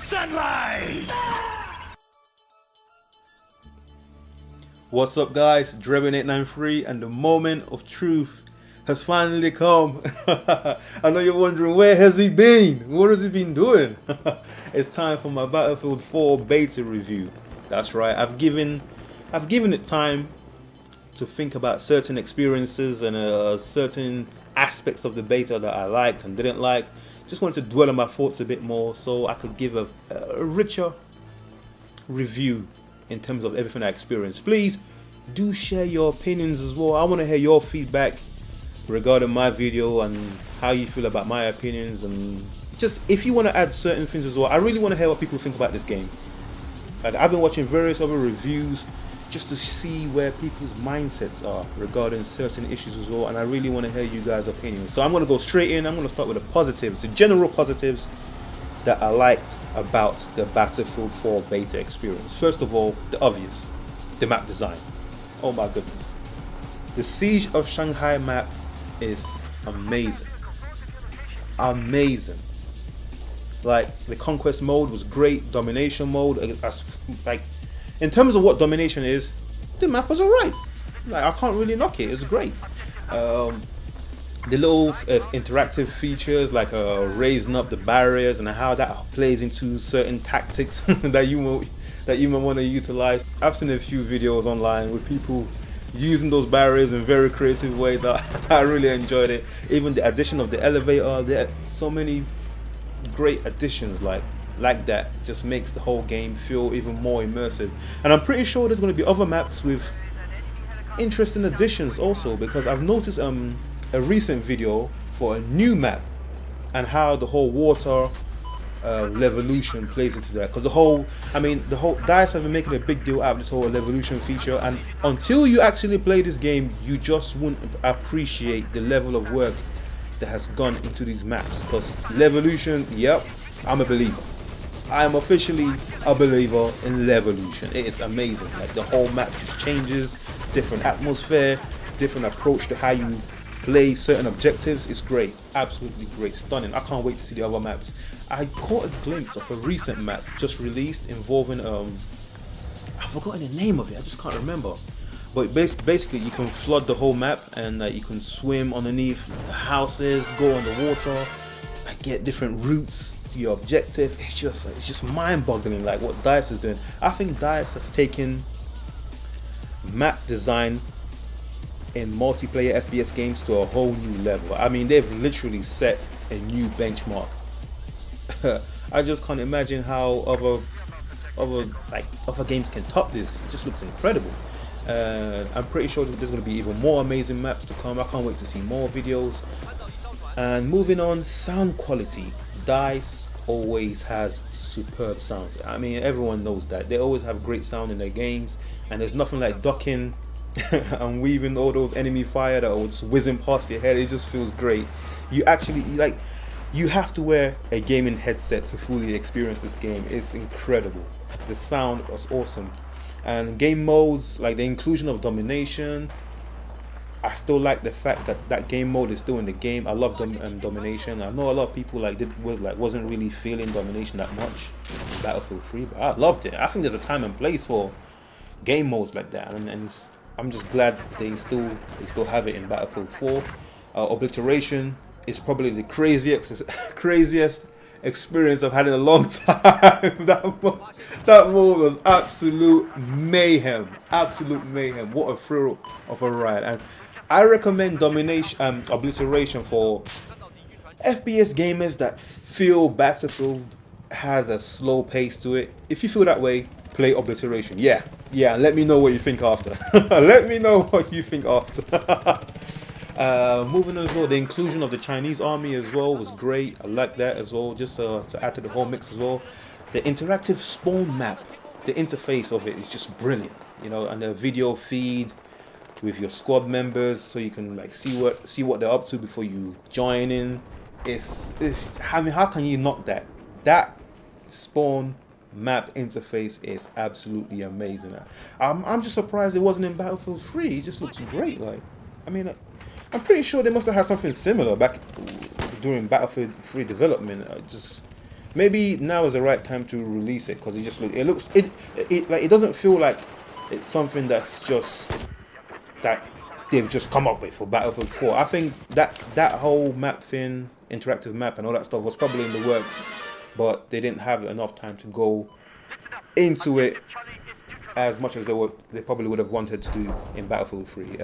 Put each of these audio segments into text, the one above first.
Sunlight! What's up guys, Drebin893, and the moment of truth has finally come. I know you're wondering, where has he been? What has he been doing? It's time for my Battlefield 4 beta review. That's right, I've given it time to think about certain experiences and certain aspects of the beta that I liked and didn't like. Just wanted to dwell on my thoughts a bit more so I could give a richer review in terms of everything I experienced. Please do share your opinions as well. I want to hear your feedback regarding my video and how you feel about my opinions, and just if you want to add certain things as well. I really want to hear what people think about this game. Like, I've been watching various other reviews just to see where people's mindsets are regarding certain issues as well, and I really want to hear you guys' opinions. So I'm going to go straight in. I'm going to start with the positives, the general positives that I liked about the Battlefield 4 beta experience. First of all, the obvious, the map design. Oh my goodness. The Siege of Shanghai map is amazing. Amazing. Like, the conquest mode was great, domination mode, like, in terms of what domination is, the map was alright. Like, I can't really knock it, it's great. The little interactive features like raising up the barriers and how that plays into certain tactics that you might want to utilize. I've seen a few videos online with people using those barriers in very creative ways. I really enjoyed it. Even the addition of the elevator, there are so many great additions like that. Just makes the whole game feel even more immersive. And I'm pretty sure there's going to be other maps with interesting additions also, because I've noticed a recent video for a new map and how the whole water Levolution plays into that, because the whole DICE have been making a big deal out of this whole Levolution feature, and until you actually play this game you just wouldn't appreciate the level of work that has gone into these maps. Because Levolution, yep, I'm a believer. I am officially a believer in Levolution. It is amazing. Like, the whole map just changes, different atmosphere, different approach to how you play certain objectives. It's great, absolutely great, stunning. I can't wait to see the other maps. I caught a glimpse of a recent map just released involving I've forgotten the name of it, I just can't remember. But basically you can flood the whole map, and you can swim underneath the houses, go underwater, get different routes to your objective. It's just mind-boggling, like what DICE is doing. I think DICE has taken map design in multiplayer FPS games to a whole new level. I mean, they've literally set a new benchmark. I just can't imagine how other games can top this. It just looks incredible. I'm pretty sure there's going to be even more amazing maps to come. I can't wait to see more videos. And moving on, sound quality. DICE always has superb sounds. I mean, everyone knows that. They always have great sound in their games, and there's nothing like ducking and weaving all those enemy fire that was whizzing past your head. It just feels great. You actually, you have to wear a gaming headset to fully experience this game. It's incredible. The sound was awesome. And game modes, like the inclusion of domination, I still like the fact that that game mode is still in the game. I love domination. I know a lot of people wasn't really feeling domination that much in Battlefield 3, but I loved it. I think there's a time and place for game modes like that, and I'm just glad they still have it in Battlefield 4. Obliteration is probably the craziest experience I've had in a long time. that mode was absolute mayhem. Absolute mayhem. What a thrill of a ride. And I recommend Obliteration for FPS gamers that feel Battlefield has a slow pace to it. If you feel that way, play Obliteration. Yeah, let me know what you think after. Let me know what you think after. Moving on as well, the inclusion of the Chinese army as well was great. I like that as well, just to add to the whole mix as well. The interactive spawn map, the interface of it is just brilliant, you know, and the video feed with your squad members, so you can see what they're up to before you join in. I mean, how can you knock that? That spawn map interface is absolutely amazing. I'm just surprised it wasn't in Battlefield 3. It just looks great. Like, I mean, I'm pretty sure they must have had something similar back during Battlefield 3 development. maybe now is the right time to release it, because it doesn't feel like it's something that's just that they've just come up with for Battlefield 4. I think that whole map thing, interactive map and all that stuff was probably in the works, but they didn't have enough time to go into it as much as they probably would have wanted to do in Battlefield 3.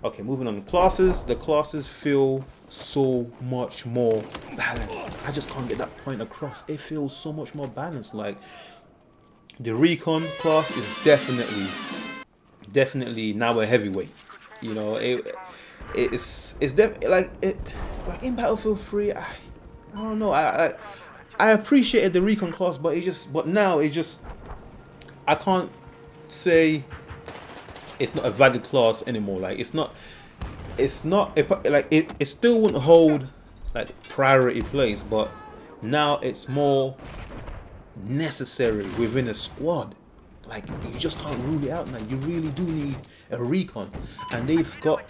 Okay, moving on to classes. The classes feel so much more balanced. I just can't get that point across. It feels so much more balanced. Like, the Recon class is definitely now a heavyweight. You know, like in Battlefield 3. I don't know. I appreciated the Recon class, but now I can't say it's not a valid class anymore. Like, it still wouldn't hold like priority place, but now it's more necessary within a squad. Like, you just can't rule it out now. You really do need a Recon, and they've got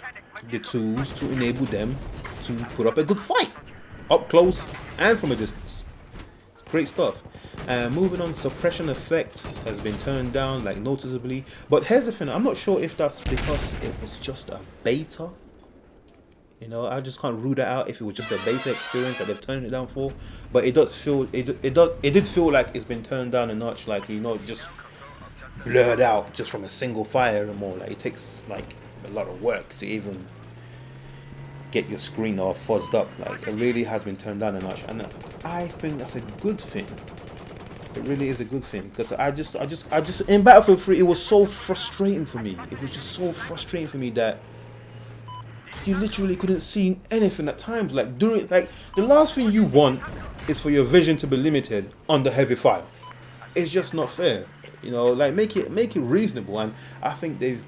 the tools to enable them to put up a good fight, up close and from a distance. Great stuff. Moving on, suppression effect has been turned down, like, noticeably. But here's the thing, I'm not sure if that's because it was just a beta. You know, I just can't rule that out if it was just a beta experience that they've turned it down for. But it did feel like it's been turned down a notch, like, you know, just blurred out just from a single fire anymore. Like, it takes like a lot of work to even get your screen all fuzzed up. Like, it really has been turned down a notch, and I think that's a good thing. It really is a good thing, because I just in Battlefield 3 it was so frustrating for me. It was just so frustrating for me that you literally couldn't see anything at times. Like, the last thing you want is for your vision to be limited under heavy fire. It's just not fair. You know, like, make it reasonable, and I think they've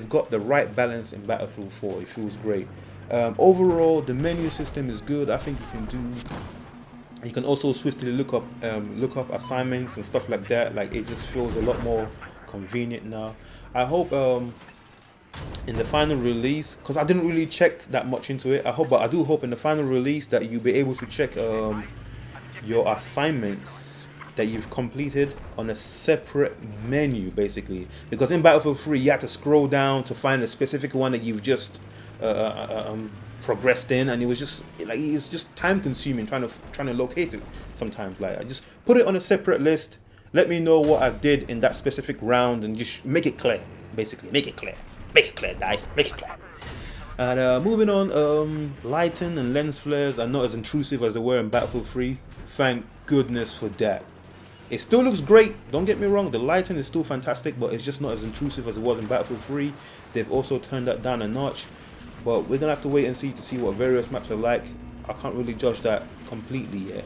got the right balance in Battlefield 4. It feels great. Overall, the menu system is good. I think you can also swiftly look up assignments and stuff like that. Like, it just feels a lot more convenient now. I hope in the final release, because I didn't really check that much into it, but I do hope in the final release that you'll be able to check your assignments that you've completed on a separate menu, basically. Because in Battlefield 3 you had to scroll down to find a specific one that you've just progressed in, and it's just time consuming trying to locate it sometimes. Like, I just put it on a separate list, let me know what I did in that specific round, and just make it clear. Basically, make it clear, guys, make it clear. And moving on, lighting and lens flares are not as intrusive as they were in Battlefield 3. Thank goodness for that. It still looks great, don't get me wrong, the lighting is still fantastic, but it's just not as intrusive as it was in Battlefield 3. They've also turned that down a notch, but we're gonna have to wait and see what various maps are like. I can't really judge that completely yet.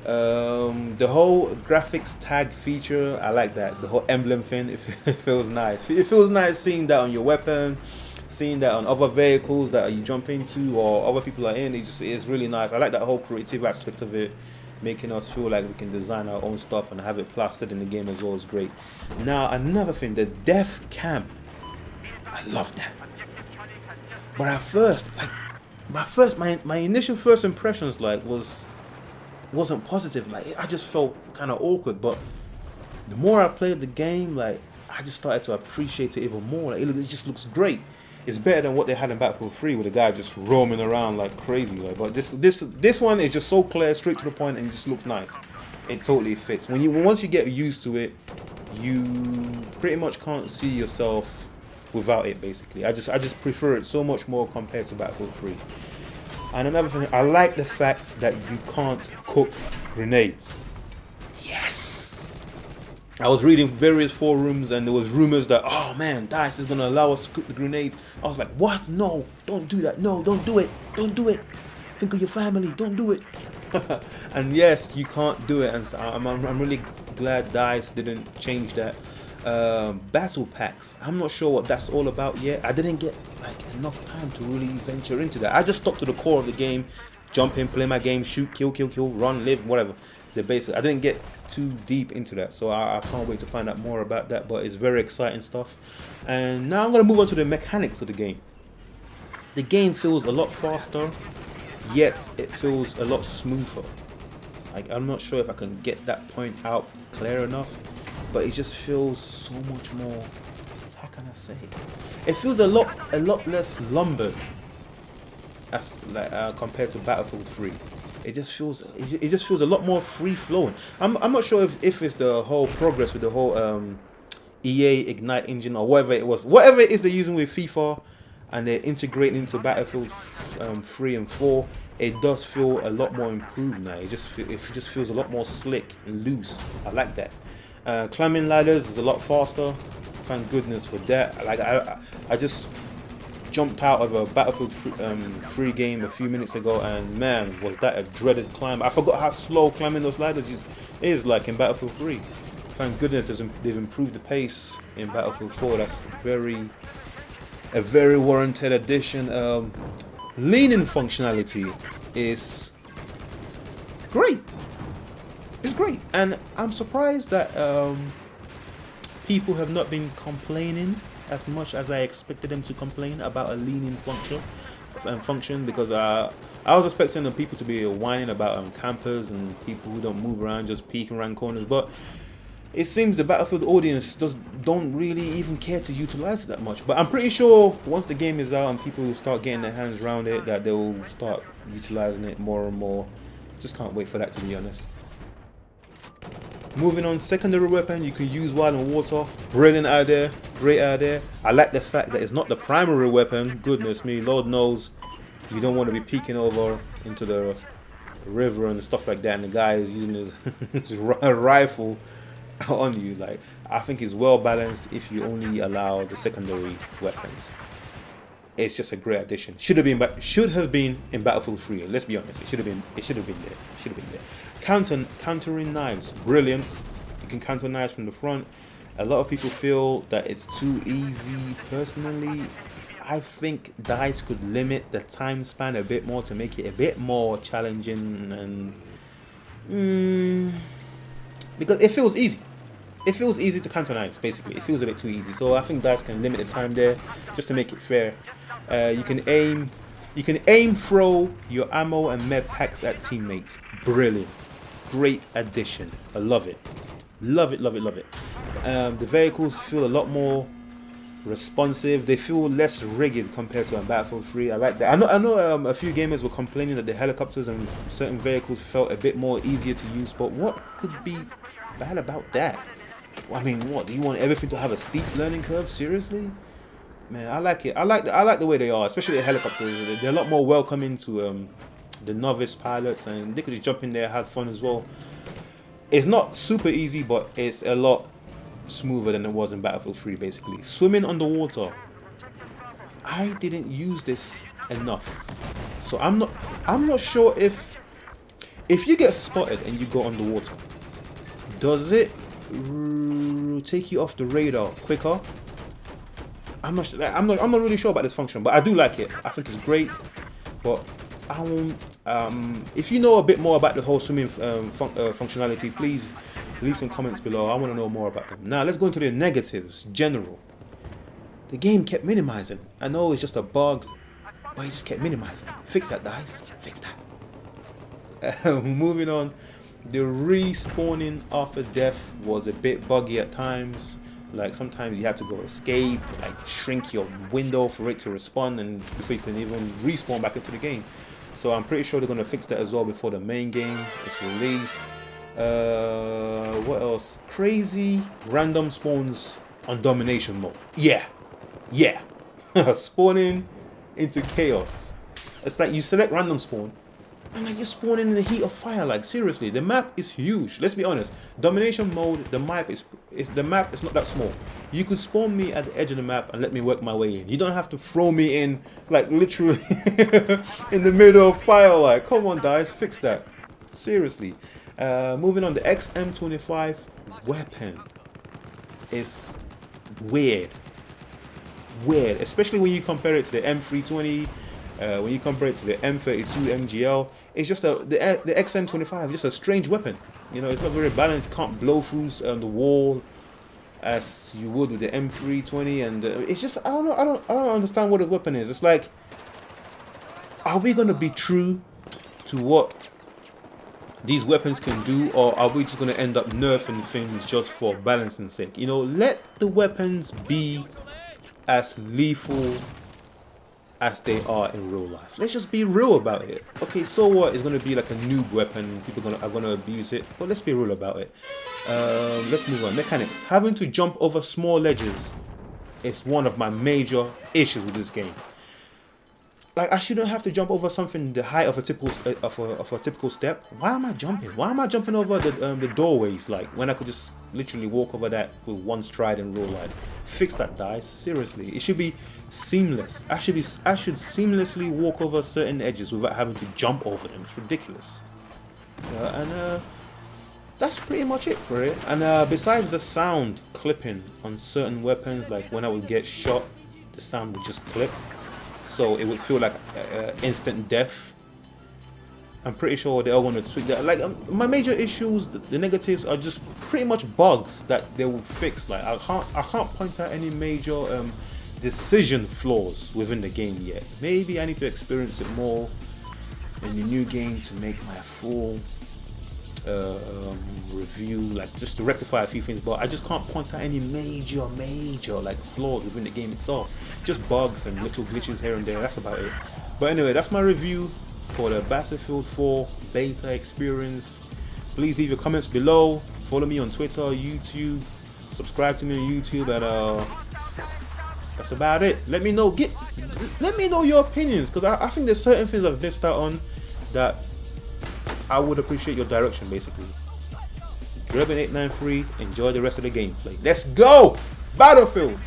The whole graphics tag feature, I like that. The whole emblem thing, it feels nice. It feels nice seeing that on your weapon, seeing that on other vehicles that you jump into or other people are in. It's really nice. I like that whole creative aspect of it, making us feel like we can design our own stuff and have it plastered in the game as well is great. Now, another thing, the death cam. I love that. But at first, like, my initial first impressions, like, wasn't positive. Like, I just felt kind of awkward. But the more I played the game, like, I just started to appreciate it even more. Like, it just looks great. It's better than what they had in Battlefield 3 with the guy just roaming around like crazy. Like, but this one is just so clear, straight to the point, and it just looks nice. It totally fits. Once you get used to it, you pretty much can't see yourself without it. Basically, I just prefer it so much more compared to Battlefield 3. And another thing, I like the fact that you can't cook grenades. Yes! I was reading various forums, and there was rumors that, oh man, DICE is gonna allow us to cook the grenades. I was like, what? No, don't do that. No, don't do it. Don't do it. Think of your family. Don't do it. And yes, you can't do it, and so I'm really glad DICE didn't change that. Battle packs, I'm not sure what that's all about yet. I didn't get like enough time to really venture into that. I just stuck to the core of the game, jump in, play my game, shoot, kill, run, live, whatever. The basic. I didn't get too deep into that, so I can't wait to find out more about that, but it's very exciting stuff. And now I'm going to move on to the mechanics of the game. The game feels a lot faster, yet it feels a lot smoother. Like, I'm not sure if I can get that point out clear enough, but it just feels so much more. How can I say? It feels a lot less lumbered as like compared to Battlefield 3. It just feels a lot more free flowing. I'm not sure if it's the whole progress with the whole EA Ignite engine or whatever it is they're using with FIFA, and they're integrating into Battlefield 3 and 4. It does feel a lot more improved now. It just feels a lot more slick and loose. I like that. Climbing ladders is a lot faster. Thank goodness for that. Like I just jumped out of a Battlefield 3 game a few minutes ago, and man, was that a dreaded climb. I forgot how slow climbing those ladders is like in Battlefield 3. Thank goodness they've improved the pace in Battlefield 4. That's a very warranted addition. Leaning functionality is great. It's great, and I'm surprised that people have not been complaining as much as I expected them to complain about a leaning function, because I was expecting the people to be whining about campers and people who don't move around, just peeking around corners, but it seems the Battlefield audience don't really even care to utilize it that much. But I'm pretty sure once the game is out and people start getting their hands around it, that they'll start utilizing it more and more. Just can't wait for that, to be honest. Moving on, secondary weapon you can use while in water. Brilliant idea, great idea. I like the fact that it's not the primary weapon. Goodness me, Lord knows you don't want to be peeking over into the river and stuff like that, and the guy is using his rifle on you. Like, I think it's well balanced if you only allow the secondary weapons. It's just a great addition. Should have been in Battlefield 3. Let's be honest. It should have been there. Countering knives, brilliant. You can counter knives from the front. A lot of people feel that it's too easy. Personally, I think DICE could limit the time span a bit more to make it a bit more challenging, and because it feels easy. It feels easy to counter knives, basically. It feels a bit too easy. So I think DICE can limit the time there just to make it fair. You can aim, throw your ammo and med packs at teammates. Brilliant. Great addition. I love it. Love it, love it, love it. The vehicles feel a lot more responsive. They feel less rigid compared to Battlefield 3. I like that. I know a few gamers were complaining that the helicopters and certain vehicles felt a bit more easier to use, but what could be bad about that? I mean, what, do you want everything to have a steep learning curve? Seriously? Man, I like it. I like the way they are, especially the helicopters. They're a lot more welcoming to the novice pilots, and they could just jump in there, have fun as well. It's not super easy, but it's a lot smoother than it was in Battlefield 3, basically. Swimming underwater. I didn't use this enough, so I'm not sure if you get spotted and you go underwater, does it take you off the radar quicker? I'm not really sure about this function, but I do like it. I think it's great, but I won't. If you know a bit more about the whole swimming functionality, please leave some comments below. I want to know more about them. Now let's go into the negatives. General. The game kept minimizing. I know it's just a bug, but it just kept minimizing. Fix that, guys. Fix that. Moving on. The respawning after death was a bit buggy at times. Like, sometimes you have to go escape, like shrink your window for it to respawn, and before you can even respawn back into the game. So I'm pretty sure they're going to fix that as well before the main game is released. What else? Crazy random spawns on domination mode. Yeah. Spawning into chaos. It's like you select random spawn, and like you're spawning in the heat of fire. Like, seriously, the map is huge. Let's be honest. Domination mode, the map is not that small. You could spawn me at the edge of the map and let me work my way in. You don't have to throw me in, like, literally in the middle of fire. Like, come on, guys, fix that. Seriously. Moving on, the XM25 weapon is weird, especially when you compare it to the M320. When you compare it to the M32 MGL, it's just the XM25 is just a strange weapon. You know, it's not very balanced. You can't blow through the wall as you would with the M320, and it's just, I don't understand what the weapon is. It's like, are we gonna be true to what these weapons can do, or are we just going to end up nerfing things just for balancing sake? You know, let the weapons be as lethal as they are in real life. Let's just be real about it. Okay, so what? It's going to be like a noob weapon. People are going to abuse it, but let's be real about it. Let's move on. Mechanics. Having to jump over small ledges is one of my major issues with this game. Like, I shouldn't have to jump over something the height of a typical of a typical step. Why am I jumping? Why am I jumping over the doorways? Like, when I could just literally walk over that with one stride in real life. Fix that, guys. Seriously, it should be seamless. I should seamlessly walk over certain edges without having to jump over them. It's ridiculous. That's pretty much it for it. And besides the sound clipping on certain weapons, like when I would get shot, the sound would just clip. So it would feel like instant death. I'm pretty sure they're going to tweak that. Like my major issues, the negatives are just pretty much bugs that they will fix. Like I can't point out any major decision flaws within the game yet. Maybe I need to experience it more in the new game to make my full review, like just to rectify a few things, but I just can't point out any major like flaws within the game itself. Just bugs and little glitches here and there. That's about it. But anyway, that's my review for the Battlefield 4 beta experience. Please leave your comments below. Follow me on Twitter, YouTube, subscribe to me on YouTube, and that's about it. Let me know your opinions, because I think there's certain things I've missed out on that I would appreciate your direction, basically. Drebin893, enjoy the rest of the gameplay. Let's go! Battlefield!